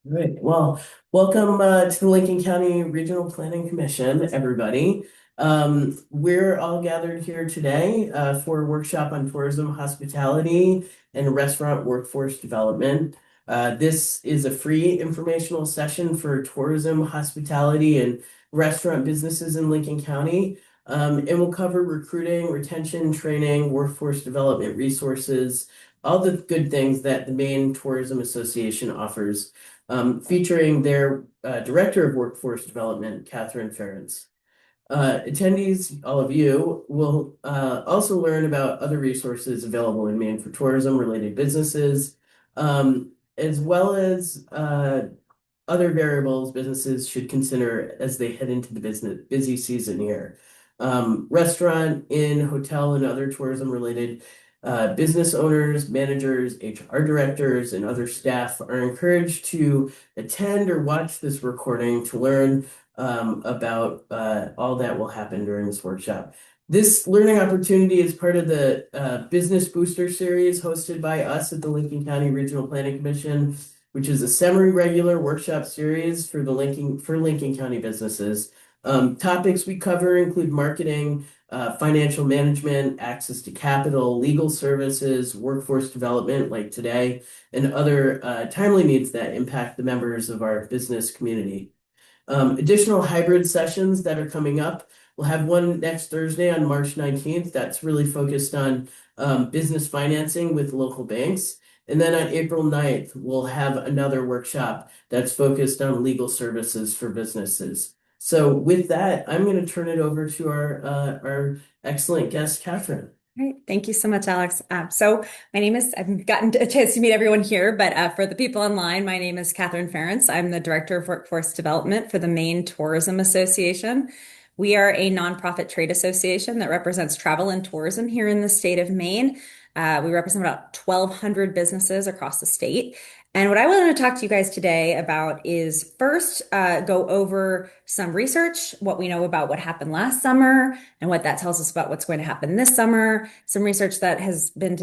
Great. Well, welcome to the Lincoln County Regional Planning Commission, everybody. We're all gathered here today for a workshop on tourism, hospitality, and restaurant workforce development. This is a free informational session for tourism, hospitality, and restaurant businesses in Lincoln County. And we'll cover recruiting, retention, training, workforce development resources, all the good things that the Maine Tourism Association offers, featuring their Director of Workforce Development, Kathryn Ference. Attendees, all of you, will also learn about other resources available in Maine for tourism-related businesses, as well as other variables businesses should consider as they head into the busy season here. Restaurant, inn, hotel, and other tourism-related business owners, managers, HR directors, and other staff are encouraged to attend or watch this recording to learn about all that will happen during this workshop. This learning opportunity is part of the Business Booster Series hosted by us at the Lincoln County Regional Planning Commission, which is a semi-regular workshop series for Lincoln County businesses. Topics we cover include marketing, financial management, access to capital, legal services, workforce development like today, and other timely needs that impact the members of our business community. Additional hybrid sessions that are coming up. We'll have one next Thursday on March 19th that's really focused on business financing with local banks. And then on April 9th, we'll have another workshop that's focused on legal services for businesses. So with that, I'm going to turn it over to our excellent guest, Kathryn. Great. Thank you so much, Alex. I've gotten a chance to meet everyone here, but for the people online, my name is Kathryn Ference. I'm the Director of Workforce Development for the Maine Tourism Association. We are a nonprofit trade association that represents travel and tourism here in the state of Maine. We represent about 1,200 businesses across the state. And what I want to talk to you guys today about is first go over some research, what we know about what happened last summer and what that tells us about what's going to happen this summer, some research that has been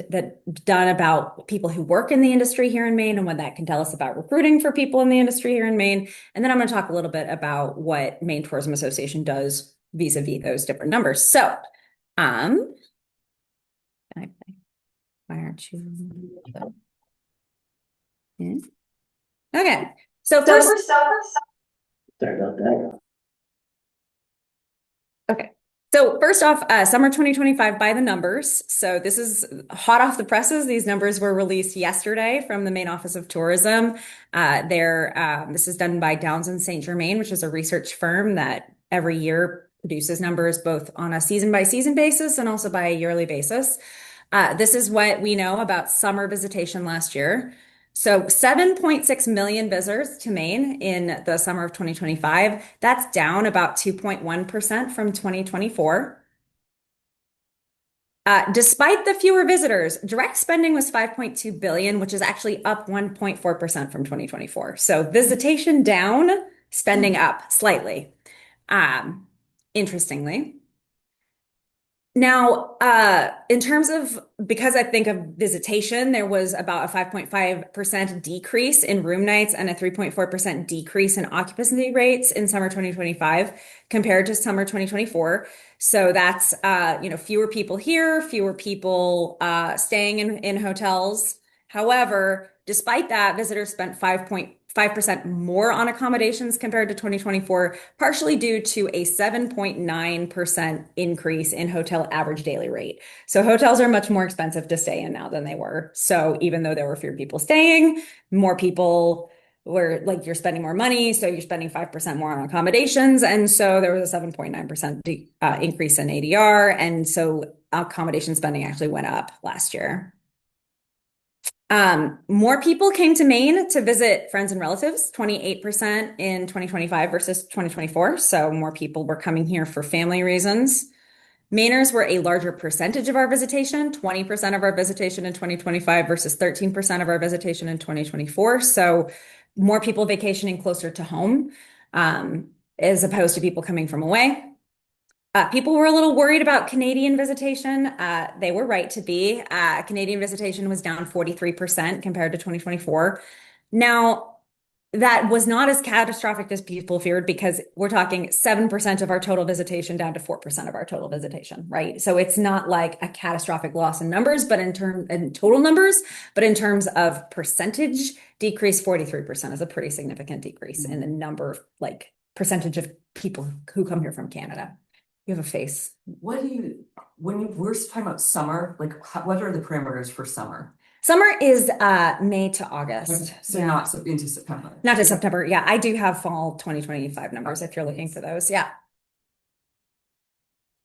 done about people who work in the industry here in Maine and what that can tell us about recruiting for people in the industry here in Maine. And then I'm going to talk a little bit about what Maine Tourism Association does vis-a-vis those different numbers. So, why aren't you? Okay. So first, Sorry about that. okay. So first off, summer 2025 by the numbers. So this is hot off the presses. These numbers were released yesterday from the Maine Office of Tourism. This is done by Downs and St. Germain, which is a research firm that every year produces numbers both on a season by season basis and also by a yearly basis. This is what we know about summer visitation last year. So 7.6 million visitors to Maine in the summer of 2025. That's down about 2.1% from 2024. Despite the fewer visitors, direct spending was 5.2 billion, which is actually up 1.4% from 2024. So visitation down, spending up slightly. Interestingly. Now, in terms of, because I think of visitation, there was about a 5.5% decrease in room nights and a 3.4% decrease in occupancy rates in summer 2025 compared to summer 2024. So that's, fewer people here, fewer people staying in hotels. However, despite that, visitors spent 5.5% more on accommodations compared to 2024, partially due to a 7.9% increase in hotel average daily rate. So hotels are much more expensive to stay in now than they were. So even though there were fewer people staying, more people were like, you're spending more money, so you're spending 5% more on accommodations. And so there was a 7.9% increase in ADR. And so accommodation spending actually went up last year. More people came to Maine to visit friends and relatives, 28% in 2025 versus 2024. So more people were coming here for family reasons. Mainers were a larger percentage of our visitation, 20% of our visitation in 2025 versus 13% of our visitation in 2024. So more people vacationing closer to home, as opposed to people coming from away. People were a little worried about Canadian visitation. They were right to be. Canadian visitation was down 43% compared to 2024. Now, that was not as catastrophic as people feared because we're talking 7% of our total visitation down to 4% of our total visitation, right? So it's not like a catastrophic loss in numbers, but in total numbers, but in terms of percentage, decrease 43% is a pretty significant decrease in the number of like percentage of people who come here from Canada. You have a face. We're talking about summer, like what are the parameters for summer? Summer is May to August. So not into September. Not to September. Yeah, I do have fall 2025 numbers if you're looking for those. Yeah.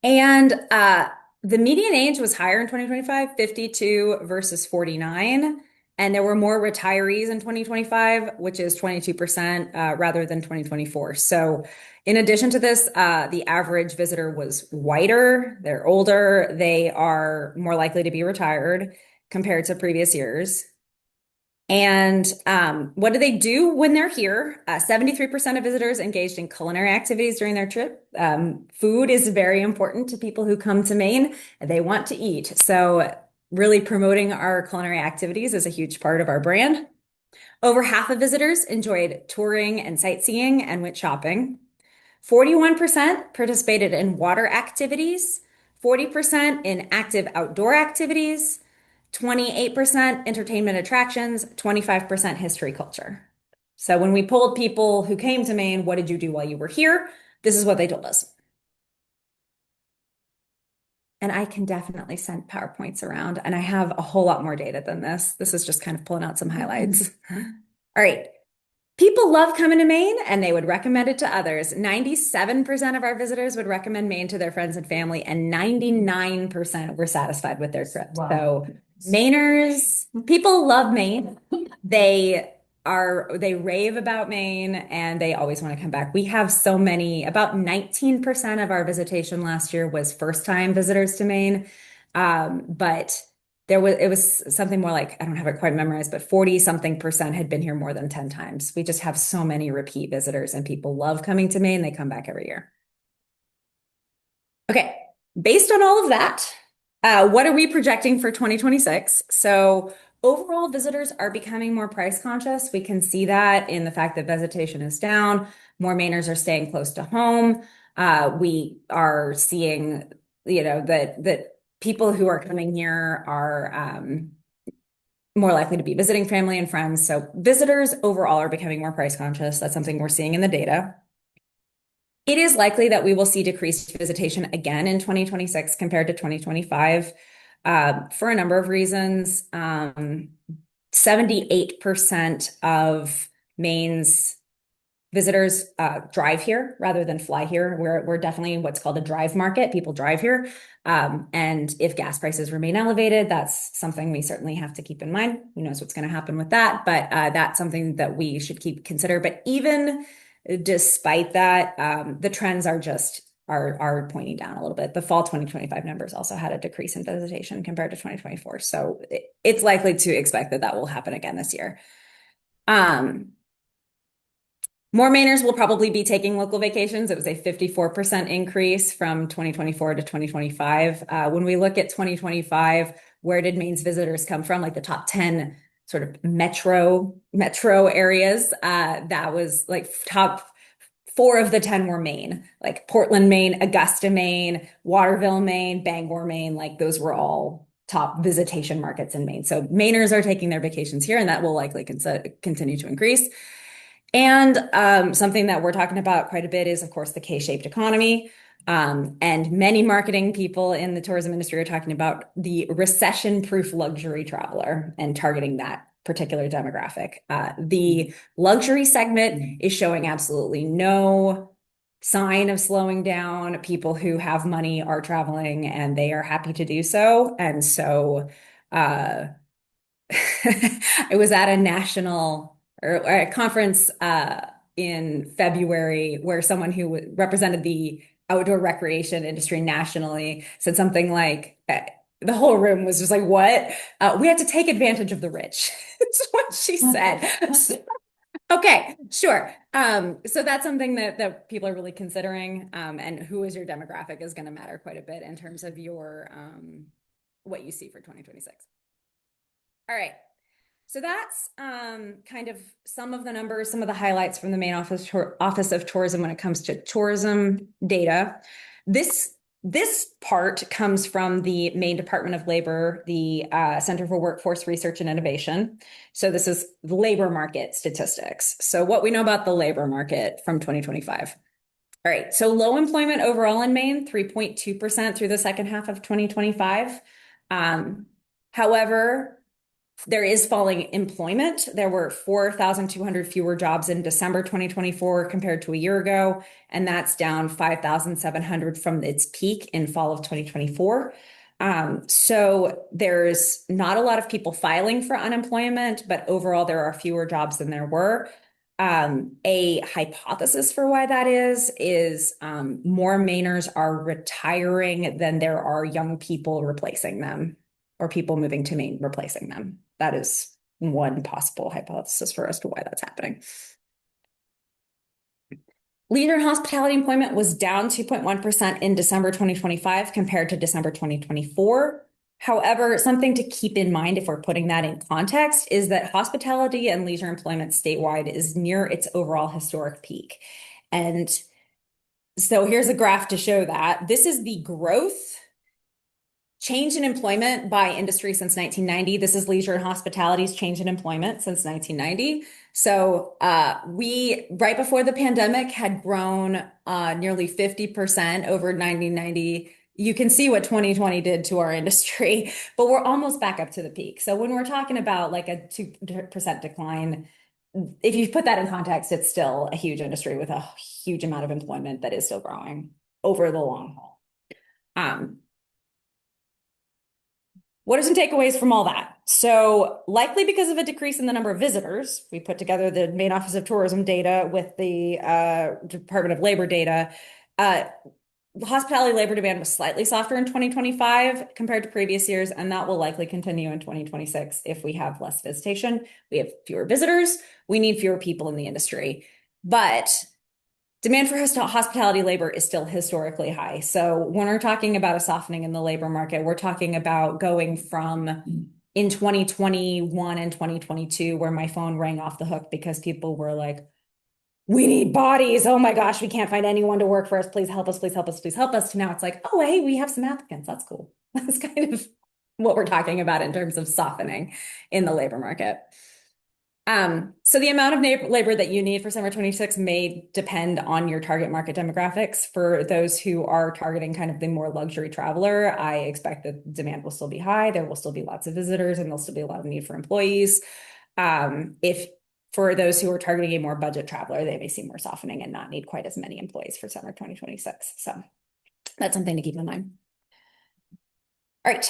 And the median age was higher in 2025, 52 versus 49. And there were more retirees in 2025, which is 22% rather than 2024. So in addition to this, the average visitor was whiter, they're older, they are more likely to be retired compared to previous years. And what do they do when they're here? 73% of visitors engaged in culinary activities during their trip. Food is very important to people who come to Maine. They want to eat. So really promoting our culinary activities is a huge part of our brand. Over half of visitors enjoyed touring and sightseeing and went shopping. 41% participated in water activities, 40% in active outdoor activities, 28% entertainment attractions, 25% history culture. So when we polled people who came to Maine, what did you do while you were here? This is what they told us. And I can definitely send PowerPoints around, and I have a whole lot more data than this. This is just kind of pulling out some highlights. All right. People love coming to Maine and they would recommend it to others. 97% of our visitors would recommend Maine to their friends and family, and 99% were satisfied with their trip. Wow. So Mainers, people love Maine. They rave about Maine and they always want to come back. We have so many, about 19% of our visitation last year was first-time visitors to Maine. But it was something more like, I don't have it quite memorized, but 40 something percent had been here more than 10 times. We just have so many repeat visitors and people love coming to Maine. They come back every year. Okay, based on all of that, what are we projecting for 2026? So overall visitors are becoming more price conscious. We can see that in the fact that visitation is down. More Mainers are staying close to home. We are seeing, that people who are coming here are more likely to be visiting family and friends. So visitors overall are becoming more price conscious. That's something we're seeing in the data. It is likely that we will see decreased visitation again in 2026 compared to 2025 for a number of reasons. 78% of Maine's visitors drive here rather than fly here. We're definitely what's called a drive market. People drive here. And if gas prices remain elevated, that's something we certainly have to keep in mind. Who knows what's going to happen with that? But that's something that we should consider. But even despite that, the trends are pointing down a little bit. The fall 2025 numbers also had a decrease in visitation compared to 2024. So it's likely to expect that will happen again this year. More Mainers will probably be taking local vacations. It was a 54% increase from 2024 to 2025. When we look at 2025, where did Maine's visitors come from? Like the top 10 sort of metro areas. That was like top 4 of the 10 were Maine, like Portland, Maine, Augusta, Maine, Waterville, Maine, Bangor, Maine. Like those were all top visitation markets in Maine. So Mainers are taking their vacations here, and that will likely continue to increase. And something that we're talking about quite a bit is, of course, the K-shaped economy. And many marketing people in the tourism industry are talking about the recession-proof luxury traveler and targeting that particular demographic. The luxury segment is showing absolutely no sign of slowing down. People who have money are traveling and they are happy to do so. And so I was at a national or a conference in February where someone who represented the outdoor recreation industry nationally said something like, the whole room was just like, what? We have to take advantage of the rich. That's what she said. Okay, sure. So that's something that people are really considering. And who is your demographic is going to matter quite a bit in terms of your what you see for 2026. All right. So that's kind of some of the numbers, some of the highlights from the Maine Office of Tourism when it comes to tourism data. This part comes from the Maine Department of Labor, the Center for Workforce Research and Innovation. So this is the labor market statistics. So what we know about the labor market from 2025. All right, so low employment overall in Maine, 3.2% through the second half of 2025. However, there is falling employment. There were 4,200 fewer jobs in December 2024 compared to a year ago, and that's down 5,700 from its peak in fall of 2024. So there's not a lot of people filing for unemployment, but overall there are fewer jobs than there were. A hypothesis for why that is more Mainers are retiring than there are young people replacing them or people moving to Maine replacing them. That is one possible hypothesis for as to why that's happening. Leisure and hospitality employment was down 2.1% in December 2025 compared to December 2024. However, something to keep in mind if we're putting that in context is that hospitality and leisure employment statewide is near its overall historic peak. And so here's a graph to show that. This is the growth change in employment by industry since 1990. This is leisure and hospitality's change in employment since 1990. So we, right before the pandemic, had grown nearly 50% over 1990. You can see what 2020 did to our industry, but we're almost back up to the peak. So when we're talking about like a 2% decline, if you put that in context, it's still a huge industry with a huge amount of employment that is still growing over the long haul. What are some takeaways from all that? So likely because of a decrease in the number of visitors, we put together the Maine Office of Tourism data with the Department of Labor data. Hospitality labor demand was slightly softer in 2025 compared to previous years, and that will likely continue in 2026 if we have less visitation. We have fewer visitors. We need fewer people in the industry. But demand for hospitality labor is still historically high. So when we're talking about a softening in the labor market, we're talking about going from in 2021 and 2022, where my phone rang off the hook because people were like, we need bodies. Oh my gosh, we can't find anyone to work for us. Please help us, please help us, please help us. To now it's like, oh, hey, we have some applicants. That's cool. That's kind of what we're talking about in terms of softening in the labor market. So the amount of labor that you need for summer 26 may depend on your target market demographics. For those who are targeting kind of the more luxury traveler, I expect that demand will still be high. There will still be lots of visitors and there'll still be a lot of need for employees. If for those who are targeting a more budget traveler, they may see more softening and not need quite as many employees for summer 2026. So that's something to keep in mind. All right.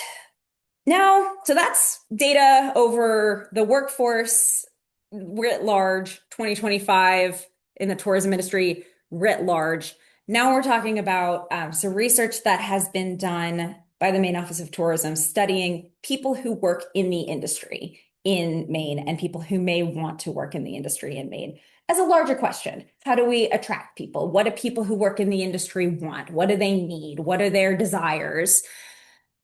Now, so that's data over the workforce writ large, 2025 in the tourism industry writ large. Now we're talking about some research that has been done by the Maine Office of Tourism studying people who work in the industry in Maine and people who may want to work in the industry in Maine. As a larger question, how do we attract people? What do people who work in the industry want? What do they need? What are their desires?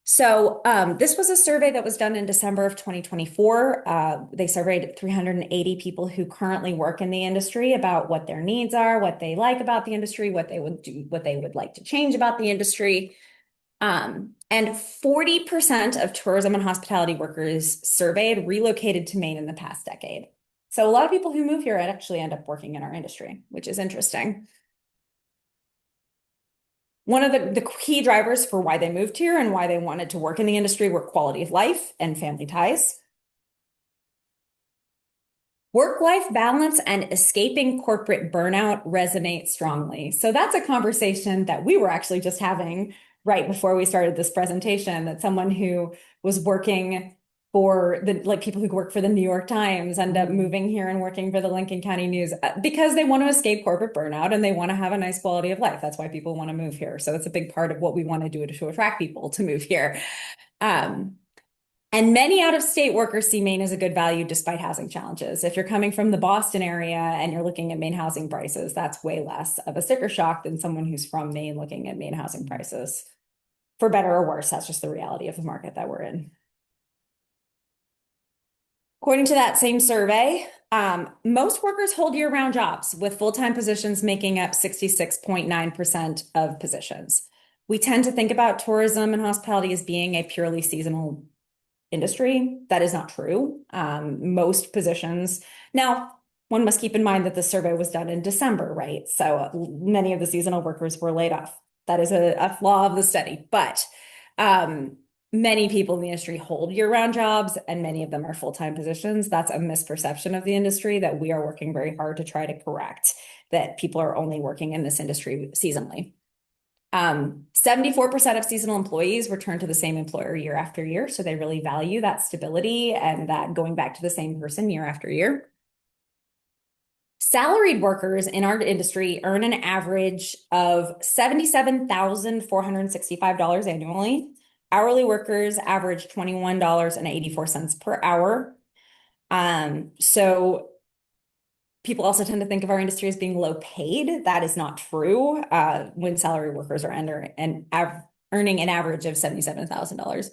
So this was a survey that was done in December of 2024. They surveyed 380 people who currently work in the industry about what their needs are, what they like about the industry, what they would do, what they would like to change about the industry. And 40% of tourism and hospitality workers surveyed relocated to Maine in the past decade. So a lot of people who move here actually end up working in our industry, which is interesting. One of the key drivers for why they moved here and why they wanted to work in the industry were quality of life and family ties. Work-life balance and escaping corporate burnout resonate strongly. So that's a conversation that we were actually just having right before we started this presentation, that someone who was working for the people who work for the New York Times end up moving here and working for the Lincoln County News because they want to escape corporate burnout and they want to have a nice quality of life. That's why people want to move here. So that's a big part of what we want to do to attract people to move here. And many out-of-state workers see Maine as a good value despite housing challenges. If you're coming from the Boston area and you're looking at Maine housing prices, that's way less of a sticker shock than someone who's from Maine looking at Maine housing prices. For better or worse, that's just the reality of the market that we're in. According to that same survey, most workers hold year-round jobs, with full-time positions making up 66.9% of positions. We tend to think about tourism and hospitality as being a purely seasonal industry. That is not true. Most positions. Now, one must keep in mind that the survey was done in December, right? So many of the seasonal workers were laid off. That is a flaw of the study. But many people in the industry hold year-round jobs, and many of them are full-time positions. That's a misperception of the industry that we are working very hard to try to correct, that people are only working in this industry seasonally. 74% of seasonal employees return to the same employer year after year. So they really value that stability and that going back to the same person year after year. Salaried workers in our industry earn an average of $77,465 annually. Hourly workers average $21.84 per hour. So people also tend to think of our industry as being low paid. That is not true when salary workers are earning an average of $77,000.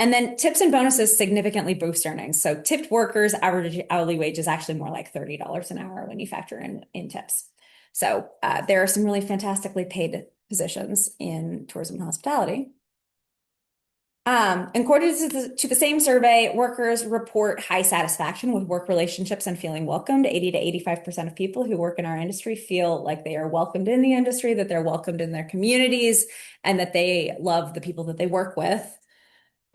And then tips and bonuses significantly boost earnings. So tipped workers' average hourly wage is actually more like $30 an hour when you factor in tips. So there are some really fantastically paid positions in tourism and hospitality. According to the same survey, workers report high satisfaction with work relationships and feeling welcomed. 80 to 85% of people who work in our industry feel like they are welcomed in the industry, that they're welcomed in their communities, and that they love the people that they work with.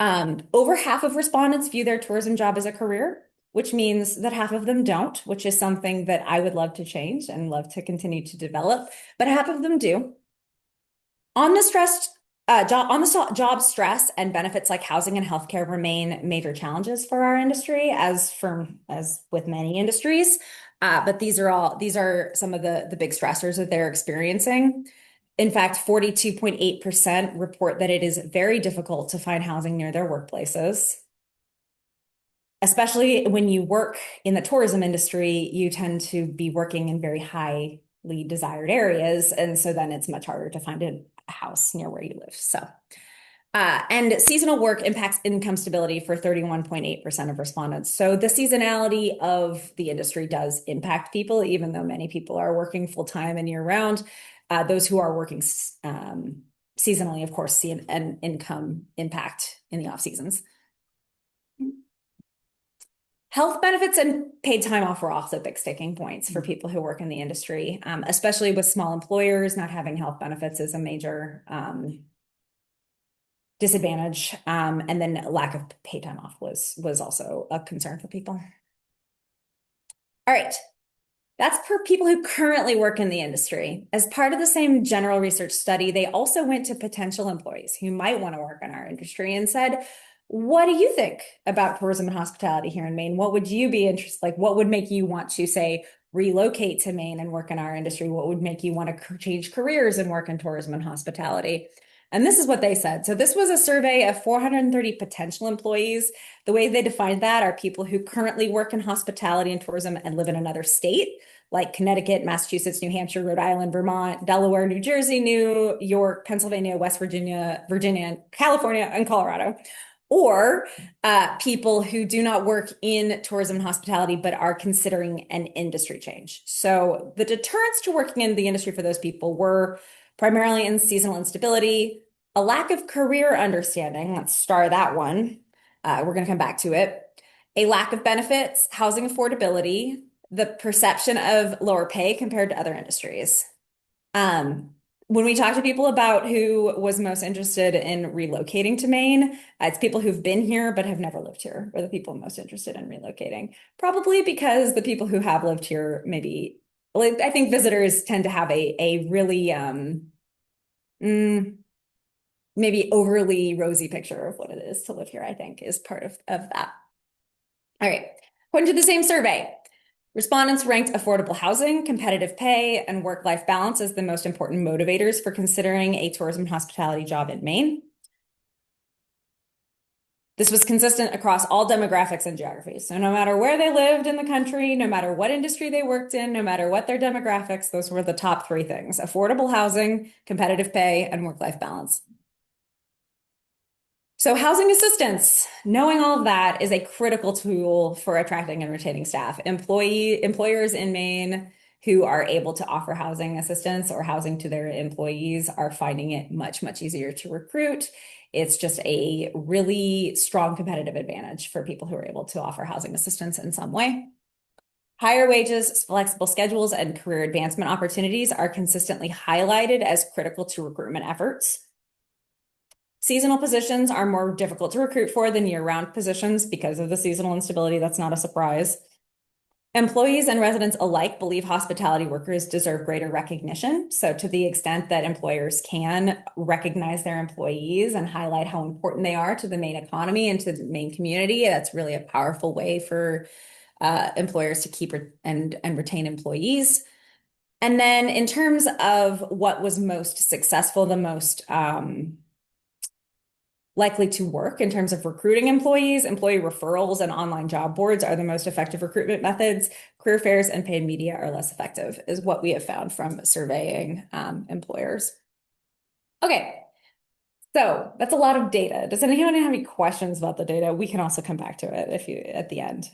Over half of respondents view their tourism job as a career, which means that half of them don't, which is something that I would love to change and love to continue to develop, but half of them do. On the job stress and benefits like housing and healthcare remain major challenges for our industry, as with many industries. But these are some of the big stressors that they're experiencing. In fact, 42.8% report that it is very difficult to find housing near their workplaces. Especially when you work in the tourism industry, you tend to be working in very highly desired areas. And so then it's much harder to find a house near where you live. So, and seasonal work impacts income stability for 31.8% of respondents. So the seasonality of the industry does impact people, even though many people are working full-time and year-round. Those who are working seasonally, of course, see an income impact in the off seasons. Health benefits and paid time off were also big sticking points for people who work in the industry, especially with small employers. Not having health benefits is a major disadvantage. And then lack of paid time off was also a concern for people. All right. That's for people who currently work in the industry. As part of the same general research study, they also went to potential employees who might want to work in our industry and said, what do you think about tourism and hospitality here in Maine? What would you be interested, like what would make you want to say relocate to Maine and work in our industry? What would make you want to change careers and work in tourism and hospitality? And this is what they said. So this was a survey of 430 potential employees. The way they defined that are people who currently work in hospitality and tourism and live in another state, like Connecticut, Massachusetts, New Hampshire, Rhode Island, Vermont, Delaware, New Jersey, New York, Pennsylvania, West Virginia, California, and Colorado. Or people who do not work in tourism and hospitality, but are considering an industry change. So the deterrents to working in the industry for those people were primarily in seasonal instability, a lack of career understanding. Let's star that one. We're going to come back to it. A lack of benefits, housing affordability, the perception of lower pay compared to other industries. When we talk to people about who was most interested in relocating to Maine, it's people who've been here but have never lived here, or the people most interested in relocating. Probably because the people who have lived here maybe, well, I think visitors tend to have a really maybe overly rosy picture of what it is to live here, I think is part of that. All right, according to the same survey, respondents ranked affordable housing, competitive pay, and work-life balance as the most important motivators for considering a tourism and hospitality job in Maine. This was consistent across all demographics and geographies. So no matter where they lived in the country, no matter what industry they worked in, no matter what their demographics, those were the top three things: affordable housing, competitive pay, and work-life balance. So housing assistance, knowing all of that is a critical tool for attracting and retaining staff. Employers in Maine who are able to offer housing assistance or housing to their employees are finding it much, much easier to recruit. It's just a really strong competitive advantage for people who are able to offer housing assistance in some way. Higher wages, flexible schedules, and career advancement opportunities are consistently highlighted as critical to recruitment efforts. Seasonal positions are more difficult to recruit for than year-round positions because of the seasonal instability. That's not a surprise. Employees and residents alike believe hospitality workers deserve greater recognition. So to the extent that employers can recognize their employees and highlight how important they are to the Maine economy and to the Maine community, that's really a powerful way for employers to keep and retain employees. And then in terms of what was most successful, the most likely to work in terms of recruiting employees, employee referrals and online job boards are the most effective recruitment methods. Career fairs and paid media are less effective, is what we have found from surveying employers. Okay, so that's a lot of data. Does anyone have any questions about the data? We can also come back to it if you at the end.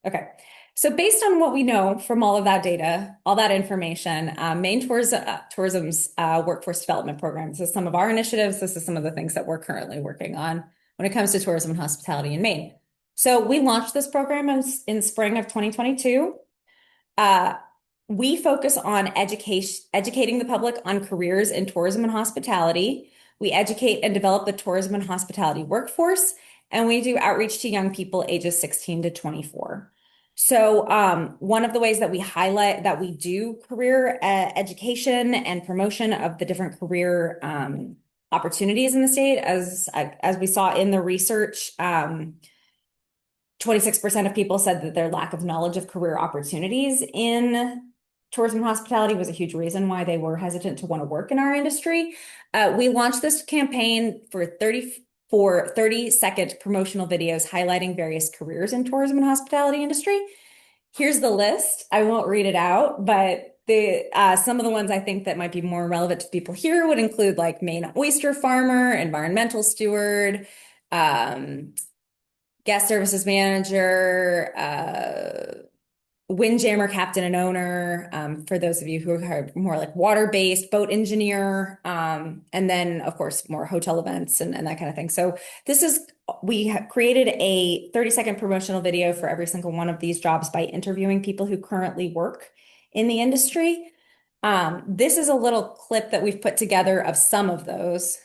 Okay. So based on what we know from all of that data, all that information, Maine Tourism's workforce development program. This is some of our initiatives. This is some of the things that we're currently working on when it comes to tourism and hospitality in Maine. So we launched this program in spring of 2022. We focus on educating the public on careers in tourism and hospitality. We educate and develop the tourism and hospitality workforce, and we do outreach to young people ages 16 to 24. So one of the ways that we highlight that we do career education and promotion of the different career opportunities in the state, as we saw in the research, 26% of people said that their lack of knowledge of career opportunities in tourism and hospitality was a huge reason why they were hesitant to want to work in our industry. We launched this campaign for 30-second promotional videos highlighting various careers in tourism and hospitality industry. Here's the list. I won't read it out, but some of the ones I think that might be more relevant to people here would include like Maine oyster farmer, environmental steward, guest services manager, windjammer captain and owner, for those of you who are more like water-based, boat engineer, and then of course more hotel events and that kind of thing. So we have created a 30-second promotional video for every single one of these jobs by interviewing people who currently work in the industry. This is a little clip that we've put together of some of those.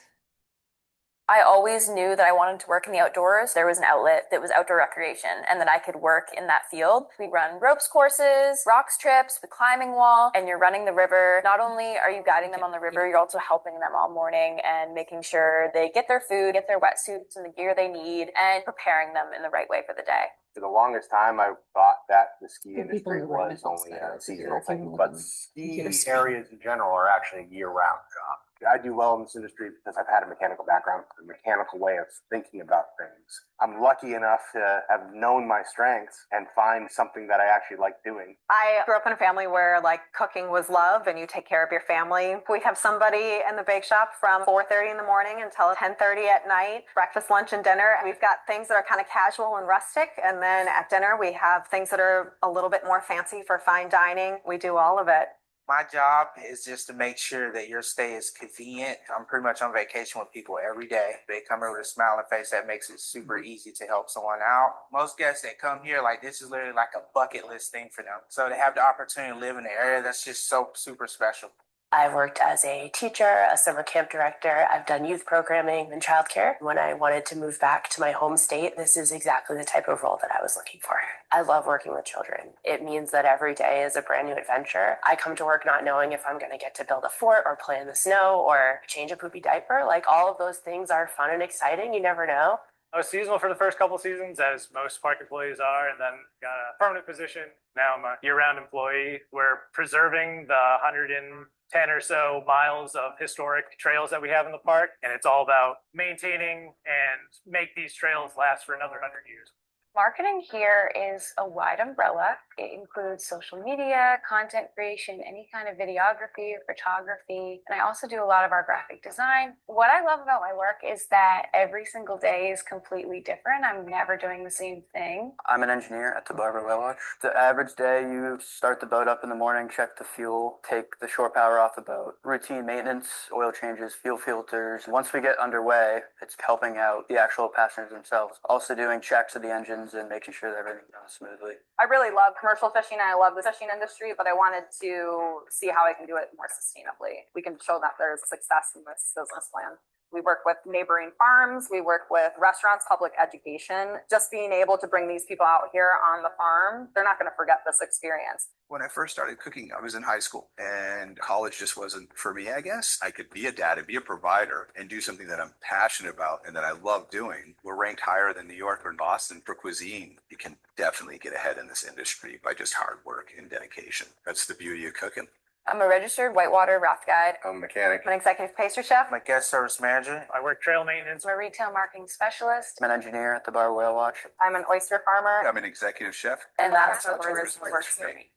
I always knew that I wanted to work in the outdoors. There was an outlet that was outdoor recreation and that I could work in that field. We run ropes courses, rocks trips, the climbing wall, and you're running the river. Not only are you guiding them on the river, you're also helping them all morning and making sure they get their food, get their wetsuits and the gear they need, and preparing them in the right way for the day. For the longest time, I thought that the ski industry was only a seasonal thing, but ski areas in general are actually a year-round job. I do well in this industry because I've had a mechanical background, a mechanical way of thinking about things. I'm lucky enough to have known my strengths and find something that I actually like doing. I grew up in a family where like cooking was love and you take care of your family. We have somebody in the bake shop from 4:30 in the morning until 10:30 at night, breakfast, lunch, and dinner. We've got things that are kind of casual and rustic. And then at dinner, we have things that are a little bit more fancy for fine dining. We do all of it. My job is just to make sure that your stay is convenient. I'm pretty much on vacation with people every day. They come here with a smiling face. That makes it super easy to help someone out. Most guests that come here, like this is literally like a bucket list thing for them. So to have the opportunity to live in an area that's just so super special. I've worked as a teacher, a summer camp director. I've done youth programming and childcare. When I wanted to move back to my home state, this is exactly the type of role that I was looking for. I love working with children. It means that every day is a brand new adventure. I come to work not knowing if I'm going to get to build a fort or play in the snow or change a poopy diaper. Like all of those things are fun and exciting. You never know. I was seasonal for the first couple seasons, as most park employees are, and then got a permanent position. Now I'm a year-round employee. We're preserving the 110 or so miles of historic trails that we have in the park, and it's all about maintaining and make these trails last for another 100 years. Marketing here is a wide umbrella. It includes social media, content creation, any kind of videography, photography, and I also do a lot of our graphic design. What I love about my work is that every single day is completely different. I'm never doing the same thing. I'm an engineer at the Barber Whale Watch. The average day, you start the boat up in the morning, check the fuel, take the shore power off the boat, routine maintenance, oil changes, fuel filters. Once we get underway, it's helping out the actual passengers themselves. Also doing checks of the engines and making sure that everything runs smoothly. I really love commercial fishing and I love the fishing industry, but I wanted to see how I can do it more sustainably. We can show that there's success in this business plan. We work with neighboring farms. We work with restaurants, public education. Just being able to bring these people out here on the farm, they're not going to forget this experience. When I first started cooking, I was in high school and college just wasn't for me, I guess. I could be a dad and be a provider and do something that I'm passionate about and that I love doing. We're ranked higher than New York or Boston for cuisine. You can definitely get ahead in this industry by just hard work and dedication. That's the beauty of cooking. I'm a registered whitewater raft guide. I'm a mechanic. I'm an executive pastry chef. I'm a guest service manager. I work trail maintenance. I'm a retail marketing specialist. I'm an engineer at the Barber Whale Watch. I'm an oyster farmer. I'm an executive chef. And that's what tourism works for me.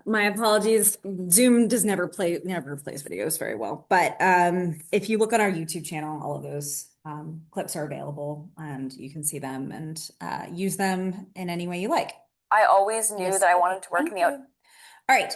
My apologies. Zoom does never plays videos very well. But if you look on our YouTube channel, all of those clips are available and you can see them and use them in any way you like. I always knew Yes. that I wanted to work in the out. All right.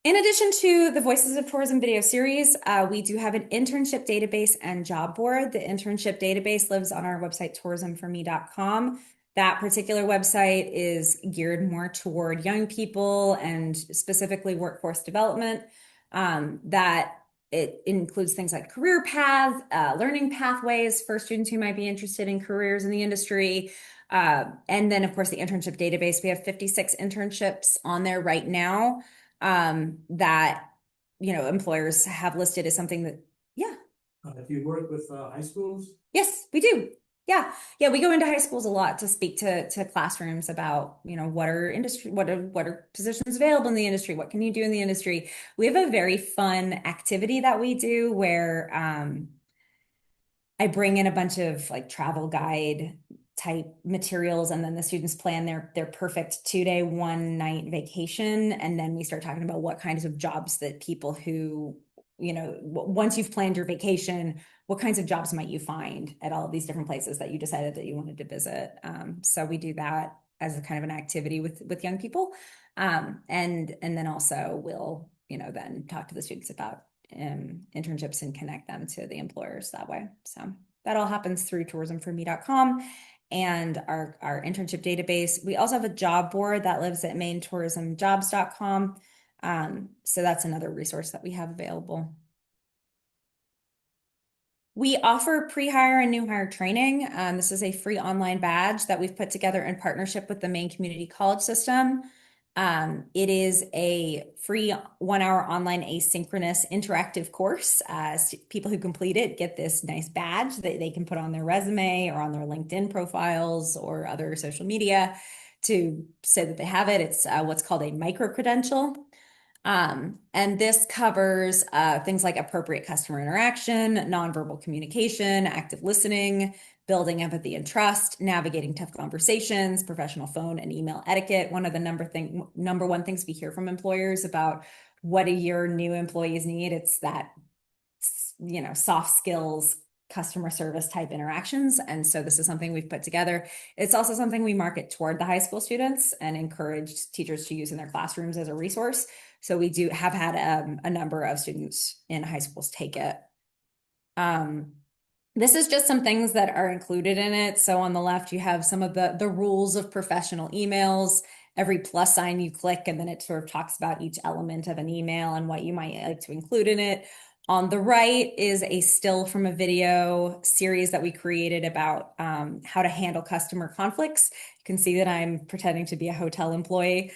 In addition to the Voices of Tourism video series, we do have an internship database and job board. The internship database lives on our website, tourismforme.com. That particular website is geared more toward young people and specifically workforce development. That it includes things like career paths, learning pathways for students who might be interested in careers in the industry. And then, of course, the internship database. We have 56 internships on there right now that, employers have listed as something that, yeah. Do you work with high schools? Yes, we do. Yeah. We go into high schools a lot to speak to classrooms about, what are positions available in the industry? What can you do in the industry? We have a very fun activity that we do where I bring in a bunch of like travel guide type materials, and then the students plan their perfect 2-day, 1-night vacation. And then we start talking about what kinds of jobs that people who, once you've planned your vacation, what kinds of jobs might you find at all of these different places that you decided that you wanted to visit. So we do that as a kind of an activity with young people. And then also we'll, then talk to the students about internships and connect them to the employers that way. So that all happens through tourismforme.com and our internship database. We also have a job board that lives at mainetourismjobs.com. So that's another resource that we have available. We offer pre-hire and new hire training. This is a free online badge that we've put together in partnership with the Maine Community College System. It is a free 1-hour online asynchronous interactive course. People who complete it get this nice badge that they can put on their resume or on their LinkedIn profiles or other social media to say that they have it. It's what's called a micro-credential. And this covers things like appropriate customer interaction, nonverbal communication, active listening, building empathy and trust, navigating tough conversations, professional phone and email etiquette. One of the number one things we hear from employers about what do your new employees need? It's that, soft skills, customer service type interactions. And so this is something we've put together. It's also something we market toward the high school students and encourage teachers to use in their classrooms as a resource. So we have had a number of students in high schools take it. This is just some things that are included in it. So on the left, you have some of the rules of professional emails. Every plus sign you click, and then it sort of talks about each element of an email and what you might like to include in it. On the right is a still from a video series that we created about how to handle customer conflicts. You can see that I'm pretending to be a hotel employee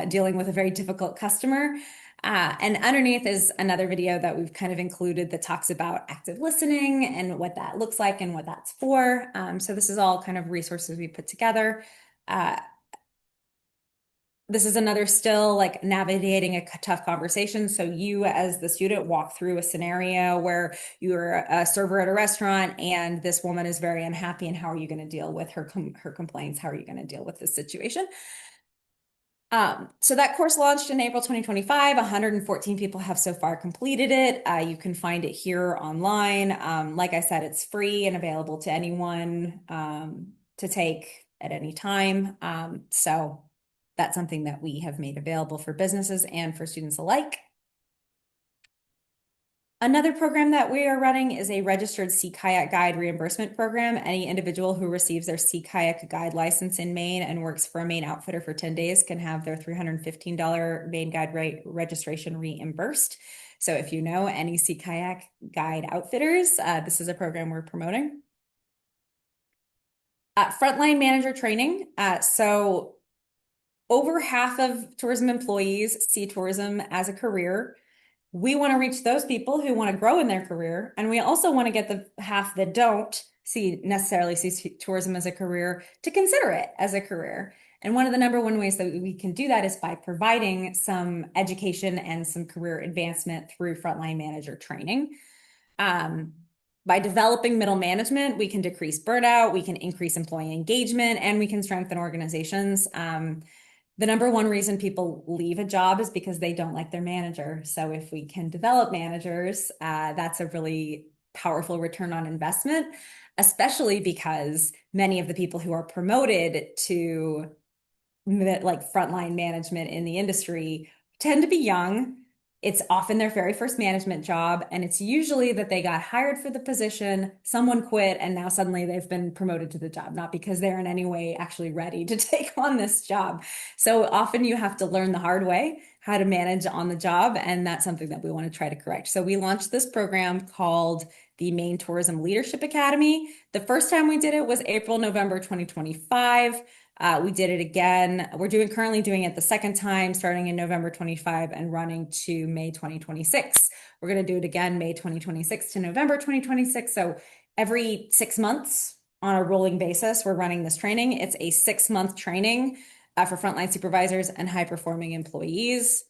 dealing with a very difficult customer. And underneath is another video that we've kind of included that talks about active listening and what that looks like and what that's for. So this is all kind of resources we put together. This is another still like navigating a tough conversation. So you as the student walk through a scenario where you're a server at a restaurant and this woman is very unhappy, and how are you going to deal with her complaints? How are you going to deal with this situation? So that course launched in April 2025. 114 people have so far completed it. You can find it here online. Like I said, it's free and available to anyone to take at any time. So that's something that we have made available for businesses and for students alike. Another program that we are running is a registered Sea Kayak Guide reimbursement program. Any individual who receives their Sea Kayak Guide license in Maine and works for a Maine outfitter for 10 days can have their $315 Maine Guide registration reimbursed. So if you know any Sea Kayak Guide outfitters, this is a program we're promoting. Frontline manager training. So over half of tourism employees see tourism as a career. We want to reach those people who want to grow in their career. And we also want to get the half that don't necessarily see tourism as a career to consider it as a career. And one of the number one ways that we can do that is by providing some education and some career advancement through frontline manager training. By developing middle management, we can decrease burnout, we can increase employee engagement, and we can strengthen organizations. The number one reason people leave a job is because they don't like their manager. So if we can develop managers, that's a really powerful return on investment, especially because many of the people who are promoted to like frontline management in the industry tend to be young. It's often their very first management job, and it's usually that they got hired for the position, someone quit, and now suddenly they've been promoted to the job, not because they're in any way actually ready to take on this job. So often you have to learn the hard way how to manage on the job, and that's something that we want to try to correct. So we launched this program called the Maine Tourism Leadership Academy. The first time we did it was April, November 2025. We did it again. We're currently doing it the second time, starting in November 25 and running to May 2026. We're going to do it again, May 2026 to November 2026. So every 6 months on a rolling basis, we're running this training. It's a 6-month training for frontline supervisors and high-performing employees.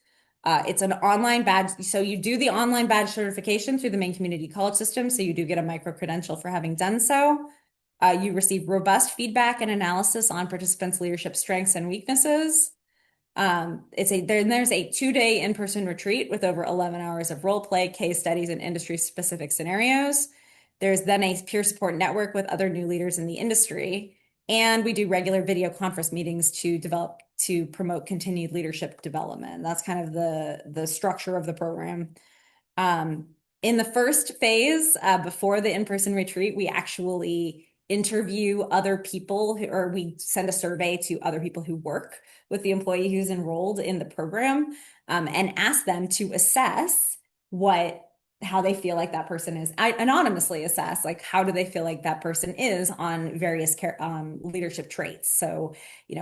It's an online badge. So you do the online badge certification through the Maine Community College system. So you do get a micro-credential for having done so. You receive robust feedback and analysis on participants' leadership strengths and weaknesses. There's a 2-day in-person retreat with over 11 hours of role play, case studies, and industry-specific scenarios. There's then a peer support network with other new leaders in the industry. And we do regular video conference meetings to promote continued leadership development. That's kind of the structure of the program. In the first phase, before the in-person retreat, we actually interview other people or we send a survey to other people who work with the employee who's enrolled in the program, and ask them to assess how they feel like that person is. I anonymously assess, like, how do they feel like that person is on various leadership traits. So,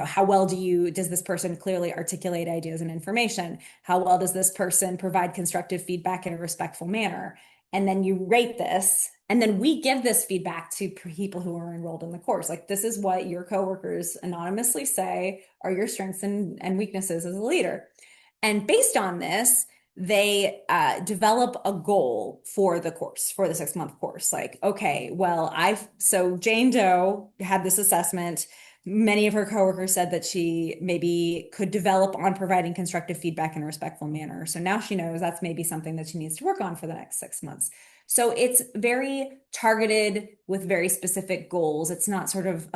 how well does this person clearly articulate ideas and information? How well does this person provide constructive feedback in a respectful manner? And then you rate this, and then we give this feedback to people who are enrolled in the course. Like, this is what your coworkers anonymously say are your strengths and weaknesses as a leader. And based on this, they develop a goal for the course, for the 6-month course. Like, okay, well, so Jane Doe had this assessment. Many of her coworkers said that she maybe could develop on providing constructive feedback in a respectful manner. So now she knows that's maybe something that she needs to work on for the next 6 months. So it's very targeted with very specific goals. It's not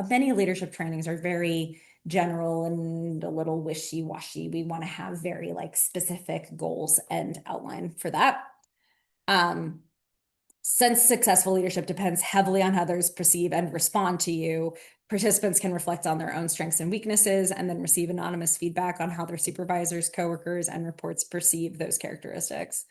many leadership trainings are very general and a little wishy-washy. We want to have very specific goals and outline for that. Since successful leadership depends heavily on how others perceive and respond to you, participants can reflect on their own strengths and weaknesses and then receive anonymous feedback on how their supervisors, coworkers, and reports perceive those characteristics.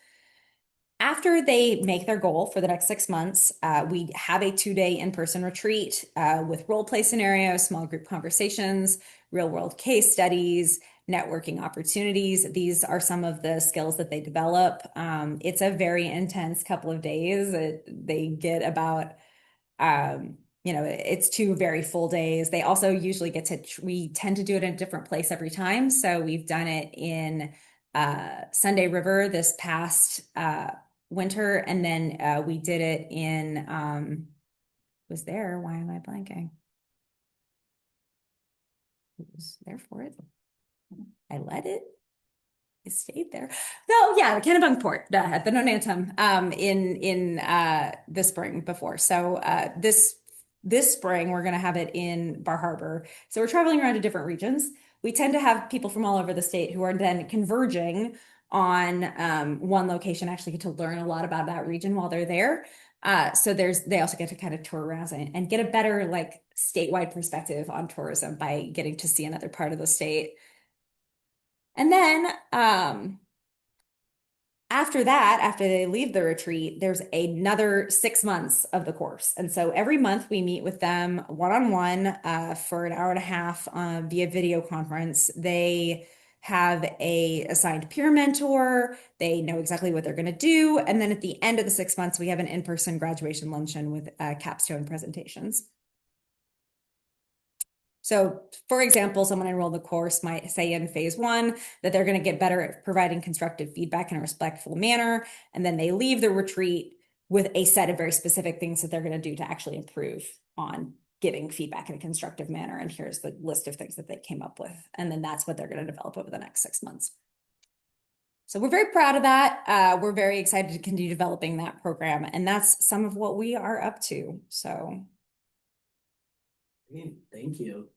After they make their goal for the next 6 months, we have a 2-day in-person retreat with role play scenarios, small group conversations, real world case studies, networking opportunities. These are some of the skills that they develop. It's a very intense couple of days. They get about it's 2 very full days. They also usually we tend to do it in a different place every time. So we've done it in Sunday River this past winter, and then we did it in was there. Why am I blanking? It was there for it. I let it. It stayed there. No, yeah, Kennebunkport at the Nonantum in the spring before. So this spring we're going to have it in Bar Harbor. So we're traveling around to different regions. We tend to have people from all over the state who are then converging on one location, actually get to learn a lot about that region while they're there. So they also get to kind of tour around and get a better like statewide perspective on tourism by getting to see another part of the state. And then after that, after they leave the retreat, there's another 6 months of the course. And so every month we meet with them one-on-one for an hour and a half via video conference. They have a assigned peer mentor. They know exactly what they're going to do. And then at the end of the 6 months, we have an in-person graduation luncheon with capstone presentations. So, for example, someone enrolled in the course might say in phase 1 that they're going to get better at providing constructive feedback in a respectful manner. And then they leave the retreat with a set of very specific things that they're going to do to actually improve on giving feedback in a constructive manner. And here's the list of things that they came up with. And then that's what they're going to develop over the next 6 months. So we're very proud of that. We're very excited to continue developing that program. And that's some of what we are up to. So. Thank you.